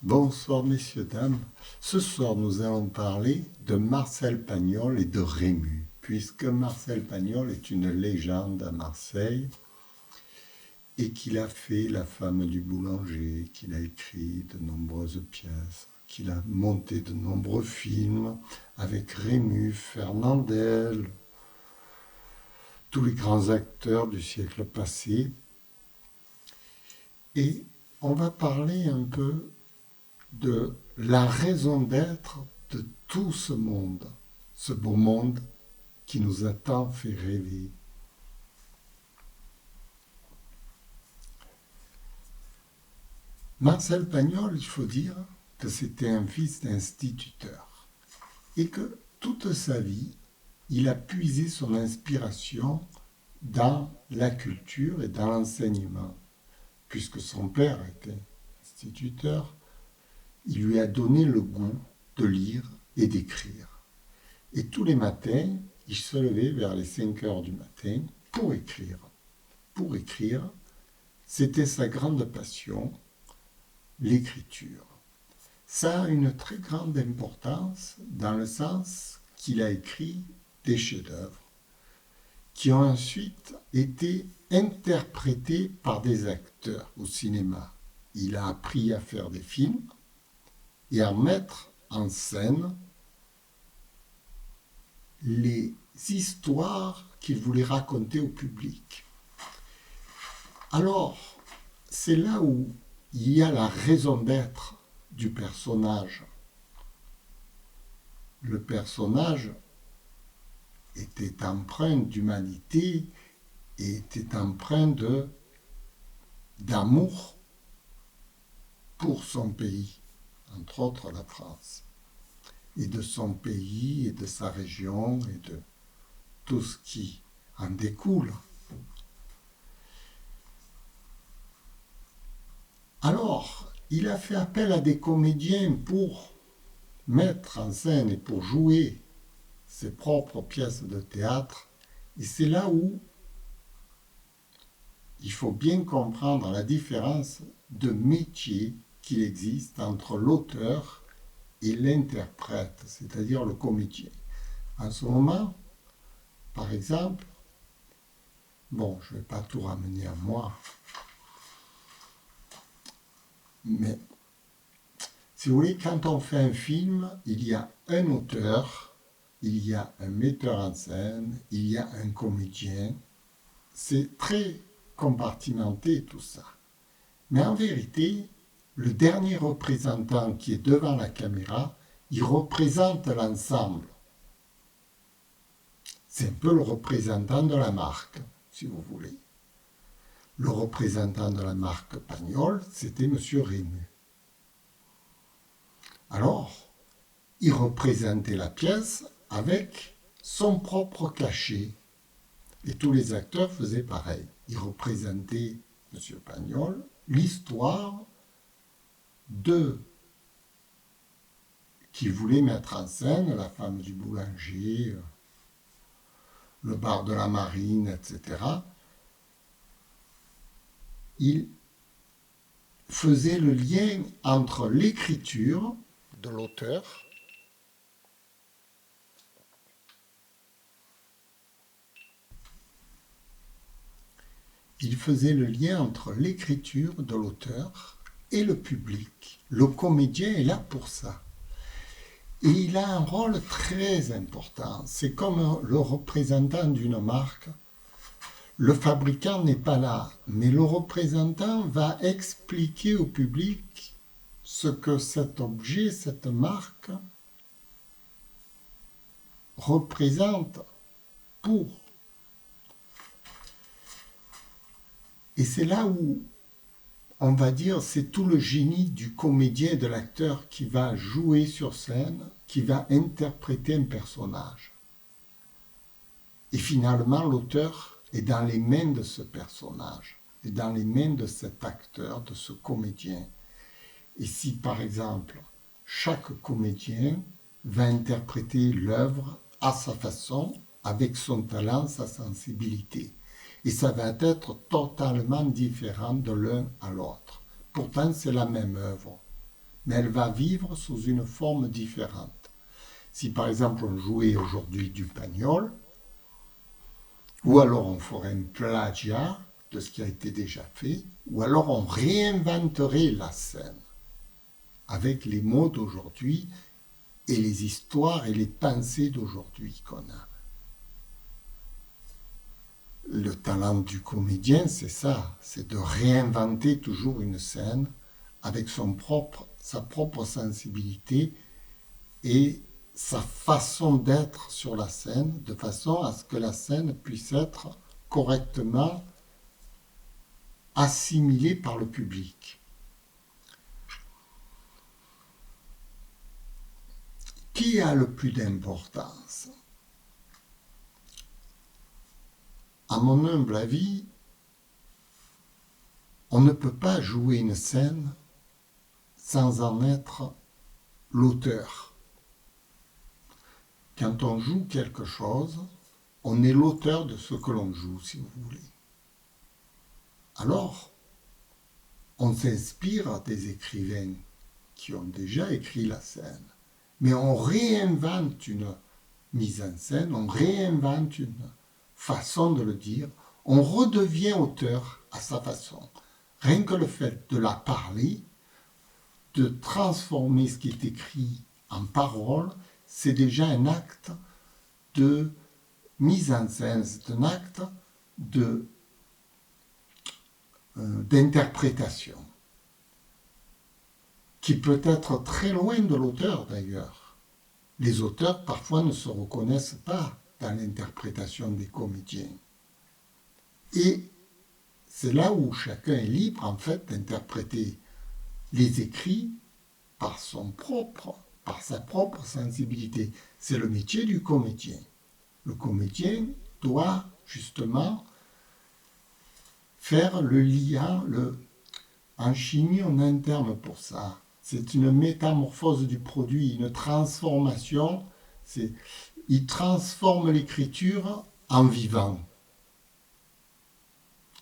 Bonsoir messieurs, dames. Ce soir, nous allons parler de Marcel Pagnol et de Rému, puisque Marcel Pagnol est une légende à Marseille et qu'il a fait La femme du boulanger, qu'il a écrit de nombreuses pièces, qu'il a monté de nombreux films avec Rému, Fernandel, tous les grands acteurs du siècle passé. Et on va parler un peu de la raison d'être de tout ce monde, ce beau monde qui nous a tant fait rêver. Marcel Pagnol, il faut dire que c'était un fils d'instituteur et que toute sa vie, il a puisé son inspiration dans la culture et dans l'enseignement. Puisque son père était instituteur, il lui a donné le goût de lire et d'écrire. Et tous les matins, il se levait vers les 5 heures du matin pour écrire. Pour écrire, c'était sa grande passion, l'écriture. Ça a une très grande importance dans le sens qu'il a écrit des chefs-d'œuvre qui ont ensuite été interprétés par des acteurs au cinéma. Il a appris à faire des films et à mettre en scène les histoires qu'il voulait raconter au public. Alors, c'est là où il y a la raison d'être du personnage. Le personnage était empreint d'humanité et était empreint d'amour pour son pays, entre autres la France, et de son pays et de sa région et de tout ce qui en découle. Alors, il a fait appel à des comédiens pour mettre en scène et pour jouer ses propres pièces de théâtre. Et c'est là où il faut bien comprendre la différence de métier qu'il existe entre l'auteur et l'interprète, c'est-à-dire le comédien. En ce moment, par exemple, bon, je ne vais pas tout ramener à moi, mais si vous voulez, quand on fait un film, il y a un auteur, il y a un metteur en scène, il y a un comédien. C'est très compartimenté tout ça. Mais en vérité, le dernier représentant qui est devant la caméra, il représente l'ensemble. C'est un peu le représentant de la marque, si vous voulez. Le représentant de la marque Pagnol, c'était M. Rému. Alors, il représentait la pièce avec son propre cachet. Et tous les acteurs faisaient pareil. Ils représentaient M. Pagnol, l'histoire qu'il voulait mettre en scène, la femme du boulanger, le bar de la marine, etc. Il faisait le lien entre l'écriture de l'auteur et le public. Le comédien est là pour ça. Et il a un rôle très important. C'est comme le représentant d'une marque. Le fabricant n'est pas là, mais le représentant va expliquer au public ce que cet objet, cette marque représente pour. Et c'est là où on va dire, c'est tout le génie du comédien et de l'acteur qui va jouer sur scène, qui va interpréter un personnage. Et finalement, l'auteur est dans les mains de ce personnage, est dans les mains de cet acteur, de ce comédien. Et si, par exemple, chaque comédien va interpréter l'œuvre à sa façon, avec son talent, sa sensibilité. Et ça va être totalement différent de l'un à l'autre. Pourtant, c'est la même œuvre, mais elle va vivre sous une forme différente. Si par exemple on jouait aujourd'hui du Pagnol, ou alors on ferait un plagiat de ce qui a été déjà fait, ou alors on réinventerait la scène avec les mots d'aujourd'hui et les histoires et les pensées d'aujourd'hui qu'on a. Le talent du comédien, c'est ça, c'est de réinventer toujours une scène avec sa propre sensibilité et sa façon d'être sur la scène, de façon à ce que la scène puisse être correctement assimilée par le public. Qui a le plus d'importance ? À mon humble avis, on ne peut pas jouer une scène sans en être l'auteur. Quand on joue quelque chose, on est l'auteur de ce que l'on joue, si vous voulez. Alors, on s'inspire des écrivains qui ont déjà écrit la scène, mais on réinvente une mise en scène, on réinvente une façon de le dire, on redevient auteur à sa façon. Rien que le fait de la parler, de transformer ce qui est écrit en parole, c'est déjà un acte de mise en scène, c'est un acte d'interprétation qui peut être très loin de l'auteur d'ailleurs. Les auteurs parfois ne se reconnaissent pas dans l'interprétation des comédiens. Et c'est là où chacun est libre en fait d'interpréter les écrits par sa propre sensibilité. C'est le métier du comédien. Le comédien doit justement faire le lien, en chimie on a un terme pour ça. C'est une métamorphose du produit, une transformation. Il transforme l'écriture en vivant.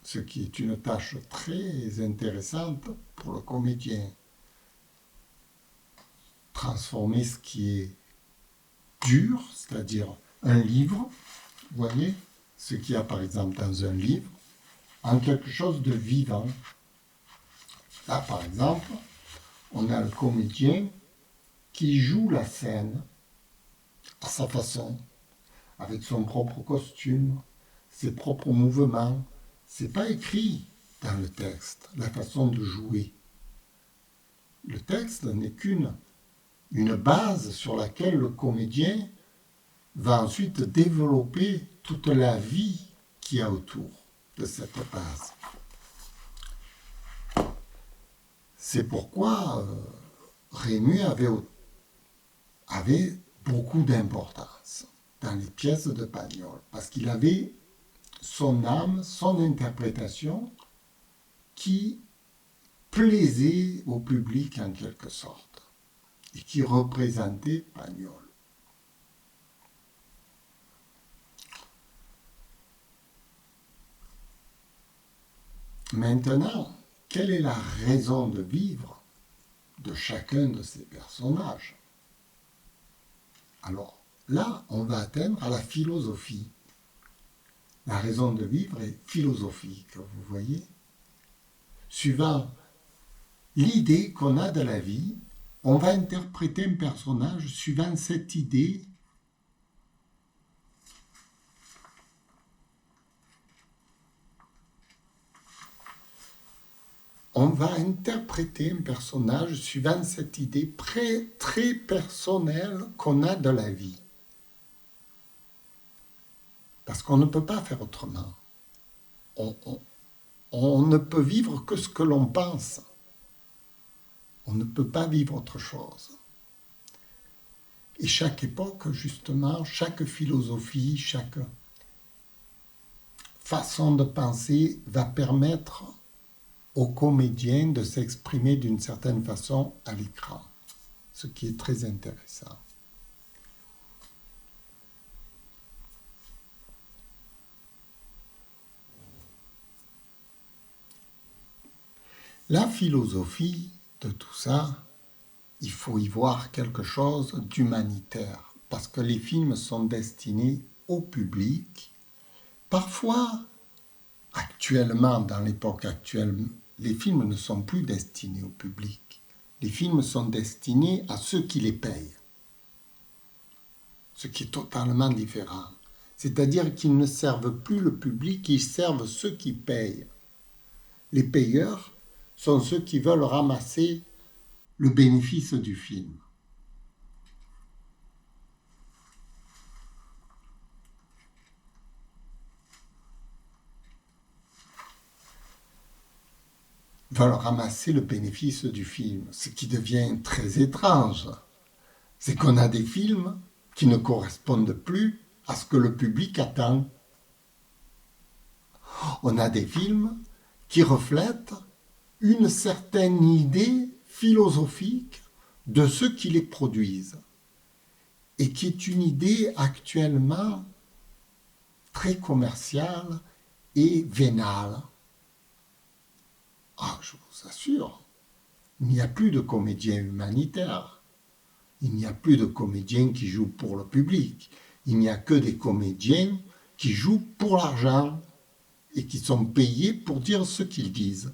Ce qui est une tâche très intéressante pour le comédien. Transformer ce qui est dur, c'est-à-dire un livre, vous voyez, ce qu'il y a par exemple dans un livre, en quelque chose de vivant. Là, par exemple, on a le comédien qui joue la scène à sa façon, avec son propre costume, ses propres mouvements. C'est pas écrit dans le texte, la façon de jouer. Le texte n'est qu'une base sur laquelle le comédien va ensuite développer toute la vie qu'il y a autour de cette base. C'est pourquoi Rému avait beaucoup d'importance dans les pièces de Pagnol, parce qu'il avait son âme, son interprétation qui plaisait au public en quelque sorte et qui représentait Pagnol. Maintenant, quelle est la raison de vivre de chacun de ces personnages ? Alors là, on va atteindre à la philosophie. La raison de vivre est philosophique, vous voyez. Suivant l'idée qu'on a de la vie, on va interpréter un personnage suivant cette idée on va interpréter un personnage suivant cette idée très personnelle qu'on a de la vie. Parce qu'on ne peut pas faire autrement. On ne peut vivre que ce que l'on pense. On ne peut pas vivre autre chose. Et chaque époque, justement, chaque philosophie, chaque façon de penser va permettre aux comédiens de s'exprimer d'une certaine façon à l'écran, ce qui est très intéressant. La philosophie de tout ça, il faut y voir quelque chose d'humanitaire, parce que les films sont destinés au public. Parfois, actuellement, dans l'époque actuelle, les films ne sont plus destinés au public. Les films sont destinés à ceux qui les payent, ce qui est totalement différent. C'est-à-dire qu'ils ne servent plus le public, ils servent ceux qui payent. Les payeurs sont ceux qui veulent ramasser le bénéfice du film. Veulent ramasser le bénéfice du film. Ce qui devient très étrange, c'est qu'on a des films qui ne correspondent plus à ce que le public attend. On a des films qui reflètent une certaine idée philosophique de ceux qui les produisent, et qui est une idée actuellement très commerciale et vénale. Ah, je vous assure, il n'y a plus de comédiens humanitaires, il n'y a plus de comédiens qui jouent pour le public, il n'y a que des comédiens qui jouent pour l'argent et qui sont payés pour dire ce qu'ils disent.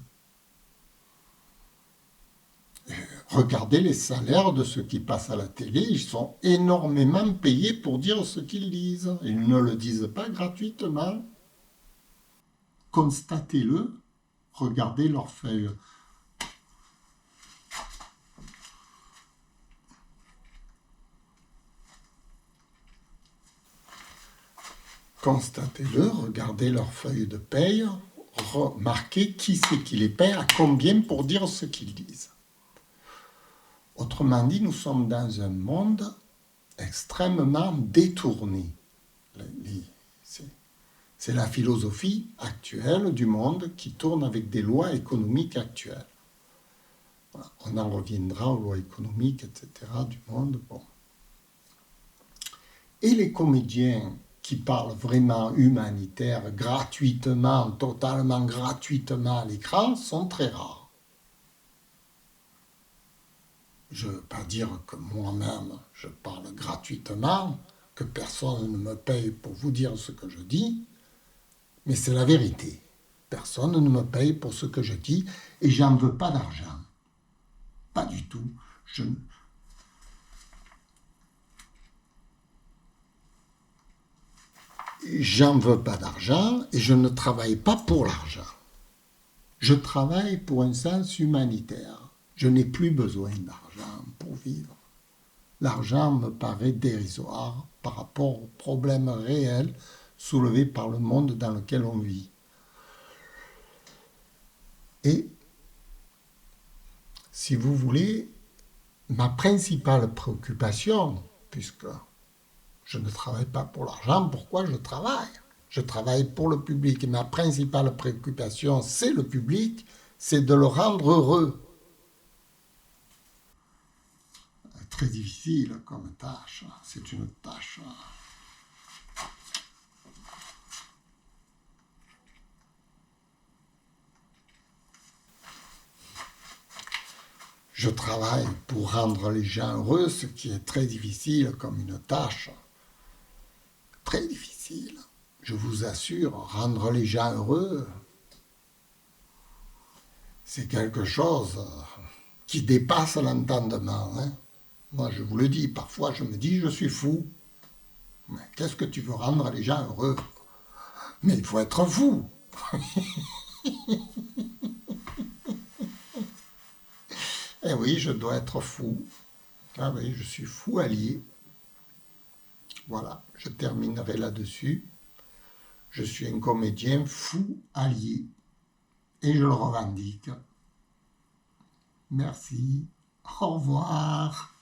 Regardez les salaires de ceux qui passent à la télé, ils sont énormément payés pour dire ce qu'ils disent. Ils ne le disent pas gratuitement. Constatez-le, regardez leurs feuilles. Constatez-le, regardez leurs feuilles de paye, remarquez qui c'est qui les paye, à combien pour dire ce qu'ils disent. Autrement dit, nous sommes dans un monde extrêmement détourné. C'est la philosophie actuelle du monde qui tourne avec des lois économiques actuelles. Voilà. On en reviendra aux lois économiques, etc. du monde. Bon. Et les comédiens qui parlent vraiment humanitaire, gratuitement, totalement gratuitement à l'écran, sont très rares. Je ne veux pas dire que moi-même, je parle gratuitement, que personne ne me paye pour vous dire ce que je dis, mais c'est la vérité. Personne ne me paye pour ce que je dis et j'en veux pas d'argent. Pas du tout. J'en veux pas d'argent et je ne travaille pas pour l'argent. Je travaille pour un sens humanitaire. Je n'ai plus besoin d'argent pour vivre. L'argent me paraît dérisoire par rapport aux problèmes réels soulevés par le monde dans lequel on vit. Et, si vous voulez, ma principale préoccupation, puisque je ne travaille pas pour l'argent, pourquoi je travaille? Je travaille pour le public et ma principale préoccupation, c'est le public, c'est de le rendre heureux. Très difficile comme tâche, c'est une tâche. Je travaille pour rendre les gens heureux, ce qui est très difficile comme une tâche. Très difficile. Je vous assure, rendre les gens heureux, c'est quelque chose qui dépasse l'entendement. Hein. Moi, je vous le dis, parfois je me dis, je suis fou. Mais qu'est-ce que tu veux rendre les gens heureux? Mais il faut être fou. Eh oui, je dois être fou. Ah oui, je suis fou allié. Voilà, je terminerai là-dessus. Je suis un comédien fou allié. et je le revendique. Merci. Au revoir.